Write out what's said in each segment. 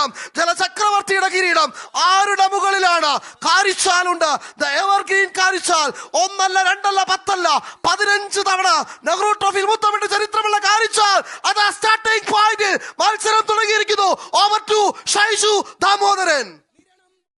കിരീടം, ജലചക്രവർത്തിയുടെ കിരീടം ആരുടെ മുകളിലാണ്? കാരിച്ചാലുണ്ട്. The evergreen Karichal. ഒന്നല്ല, രണ്ടല്ല, 10 അല്ല, 15 തവണ നെഹ്റു ട്രോഫിയിൽ മുത്തമിട്ട് ചരിത്രമുള്ള കാരിച്ചാൽ അതാ സ്റ്റാർട്ടിംഗ് പോയിന്റ്. മത്സരം തുടങ്ങിയിരിക്കുന്നു. Over to Shaiju Damodaran.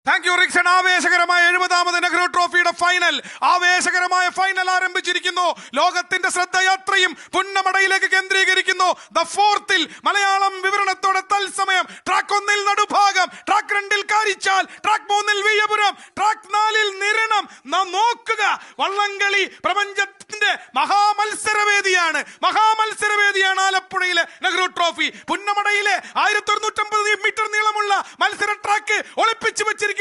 Thank you Rixon. ആവേശകരമായ 70ാമത് നെഹ്റു ട്രോഫിയുടെ ഫൈനൽ, ആവേശകരമായ ഫൈനൽ ആരംഭിച്ചിരിക്കുന്നു. ലോകത്തിന്റെ ശ്രദ്ധയാത്രയും പുന്നമടയിലേക്ക് കേന്ദ്രീകരിക്കുന്നു. ദ ഫോർത്തിൽ മലയാളം വിവരണത്തോടെ തത്സമയം track 1 Nadubhagam, track 2 Karichal, track 3 Viyyapuram, track 4 Niranam. നാം നോക്കുക, വള്ളംകളി പ്രപഞ്ചത്തിന്റെ മഹാമത്സരവേദിയാണ്. ആലപ്പുഴയിലെ നെഹ്റു ട്രോഫി. പുന്നമടയിലെ 1150 മീറ്റർ നീളമുള്ള മത്സര ട്രാക്ക് ഒളിപ്പിച്ചു വെച്ചിരിക്കുന്ന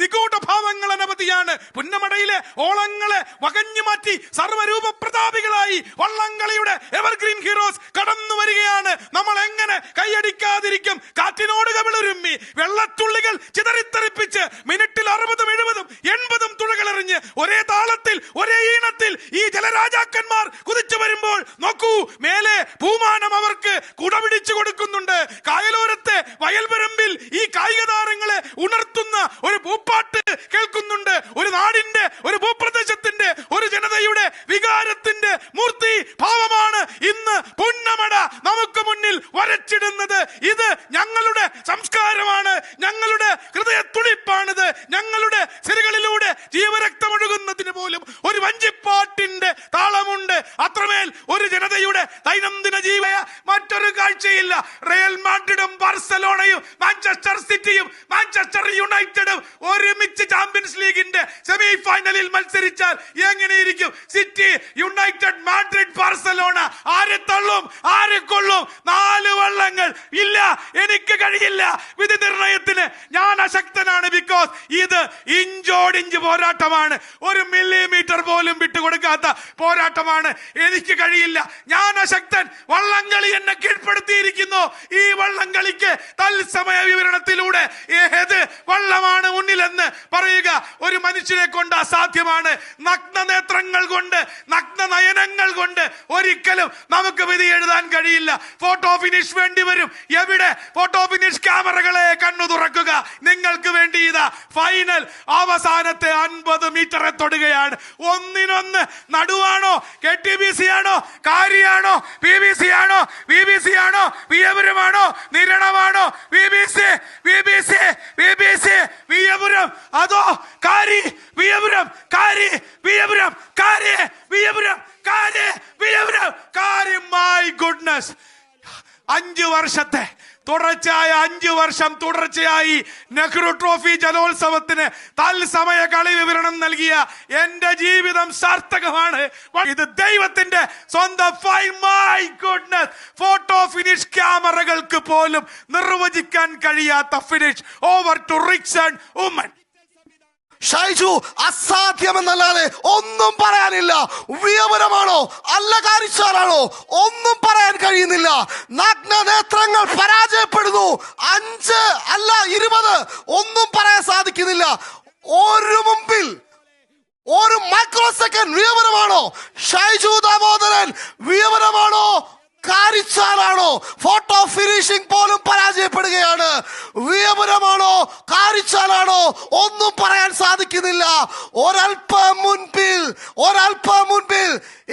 നിഗൂഢ ഭാവങ്ങൾ അനവധിയാണ്. പുന്നമടയിലെ ഓളങ്ങളെ വകഞ്ഞു മാറ്റി സർവ്വരൂപ പ്രതാപികളായി വള്ളംകളിയുടെ എവർഗ്രീൻ ഹീറോസ് കടന്നു വരികയാണ്. നമ്മൾ എങ്ങനെ കൈയടിക്കാതിരിക്കും? കാറ്റിനോട് കവിളുരുമ്മി വെള്ളത്തുള്ളികൾ ചിതറിത്തെറിപ്പിച്ച് മിനിറ്റിൽ 60, 70, 80 തുഴകളെറിഞ്ഞ് ഒരേ താളത്തിൽ, ഒരേ ഈണത്തിൽ ഈ ജലരാജാക്കന്മാർ കുതിച്ചു വരുമ്പോൾ നോക്കൂ, മേലെ ഭൂമാനം അവർക്ക് കുടപിടിച്ചു കൊടുക്കുന്നുണ്ട്. കായലോരത്തെ വയൽവരമ്പിൽ ഈ കായിക താരങ്ങളെ ഉണർത്തുന്ന ഒരു ഭൂപ്പാട്ട് കേൾക്കുന്നുണ്ട്. ഒരു നാടിന്റെ, ഒരു ഭൂപ്രദേശത്തിന്റെ, ഒരു ജനതയുടെ വികാരത്തിന്റെ മൂർത്തി ഭാവമാണ് ഇന്ന് പുന്നമട നമുക്ക് മുന്നിൽ വരച്ചിടുന്നത്. ഇത് ഞങ്ങളുടെ സംസ്കാരമാണ്, ഞങ്ങളുടെ ഹൃദയത്തുടിപ്പാണിത്. ഞങ്ങളുടെ സിരകളിലൂടെ ജീവരക്തമൊഴുകുന്നതിന് പോലും ഒരു വഞ്ചിപ്പാട്ടിന്റെ താളമുണ്ട്. അത്രമേൽ ഒരു ജനതയുടെ ദൈനംദിന ജീവയ മറ്റൊരു കാഴ്ചയില്ല. റയൽ മാഡ്രിഡും ബാർസലോണയും മാഞ്ചസ്റ്റർ സിറ്റിയും മാഞ്ചസ്റ്റർ യുണൈറ്റഡും ഒരുമിച്ച് ചാമ്പ്യൻസ് ലീഗിന്റെ സെമി ഫൈനലിൽ മത്സരിച്ചാൽ എങ്ങനെയിരിക്കും? City, United, Madrid, Barcelona. ആരെ തള്ളും, ആരെ കൊള്ളും? 4 വള്ളങ്ങൾ. ഇല്ല, എനിക്ക് കഴിയില്ല. വിധി നിർണയത്തിന് ഞാൻ അശക്തനാണ്. ബിക്കോസ് ഇത് ഇഞ്ചോടിഞ്ച് പോരാട്ടമാണ്. 1 മില്ലിമീറ്റർ പോലും വിട്ടുകൊടുക്കാത്ത പോരാട്ടമാണ്. എനിക്ക് കഴിയില്ല, ഞാൻ അശക്തൻ. വള്ളംകളി എന്നെ കീഴ്പ്പെടുത്തിയിരിക്കുന്നു. ഈ വള്ളംകളിക്ക് തത്സമയ വിവരണത്തിലൂടെ ഏത് വള്ളമാണ് മുന്നിലെന്ന് പറയുക ഒരു മനുഷ്യനെ കൊണ്ട് അസാധ്യമാണ്. നഗ്ന നേത്രങ്ങൾ കൊണ്ട്, നഗ്ന നയനങ്ങൾ കൊണ്ട് ഒരിക്കലും നമുക്ക് വിധി എഴുതാൻ കഴിയില്ല. ഫോട്ടോ ഫിനിഷ് വേണ്ടി വരും. എവിടെ ഫോട്ടോ ഫിനിഷ്? ക്യാമറകളെ കണ്ണു തുറക്കുക. നിങ്ങൾക്ക് വേണ്ടി ഇതാ ഫൈനൽ. അവസാനത്തെ 50 മീറ്ററെ തൊടുകയാണ്. ഒന്നിനൊന്ന് നടുവാണോ? KTBC ആണോ? കാരിയാണോ? BBC ആണോ? BBC ആണോ? വിയ്യപുരമാണോ? നിരണമാണോ? BBC വിയ്യപുരം, അതോ കാരി വിയ്യപുരം? കാരി വിയ്യപുരം, കാരി വിയ്യപുരം, കാരി വിയ്യപുരം, കാരി. മൈ ഗുഡ്നസ്, 5 വർഷത്തെ തുടർച്ചയായ 5 വർഷം തുടർച്ചയായി നെഹ്റു ട്രോഫി ജലോത്സവത്തിന് തത്സമയ കളി വിവരണം നൽകിയ എന്റെ ജീവിതം സാർത്ഥകമാണ്. ഇത് ദൈവത്തിന്റെ സ്വന്തം fine. My goodness, photo finish ക്യാമറകൾക്ക് പോലും നിർവചിക്കാൻ കഴിയാത്ത finish. Over to Rixon Oommen. Shaiju, അസാധ്യമെന്നല്ലാതെ ഒന്നും പറയാനില്ല. വിയ്യപുരമാണോ അല്ല കാരിച്ചാലാണോ ഒന്നും പറയാൻ കഴിയുന്നില്ല. നഗ്ന നേത്രങ്ങൾ പരാജയപ്പെടുന്നു. 5 അല്ല 20 ഒന്നും പറയാൻ സാധിക്കുന്നില്ല. ഒരു മുമ്പിൽ ഒരു മൈക്രോ സെക്കൻഡ്. വിയ്യപുരമാണോ ഷൈജു ദാമോദരൻ? വിയ്യപുരമാണോ കാരിച്ചാലാണോ? ഫോട്ടോ ഫിനിഷിംഗ് പോലും പരാജയപ്പെടുകയാണ്. വിയ്യപുരമാണോ കാരിച്ചാലാണോ ഒന്നും പറയാൻ സാധിക്കുന്നില്ല. ഒരൽപ്പം മുൻപിൽ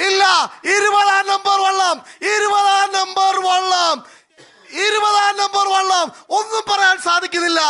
ഇല്ല. 20ാം നമ്പർ വള്ളം, 20ാം നമ്പർ വള്ളം ഒന്നും പറയാൻ സാധിക്കുന്നില്ല.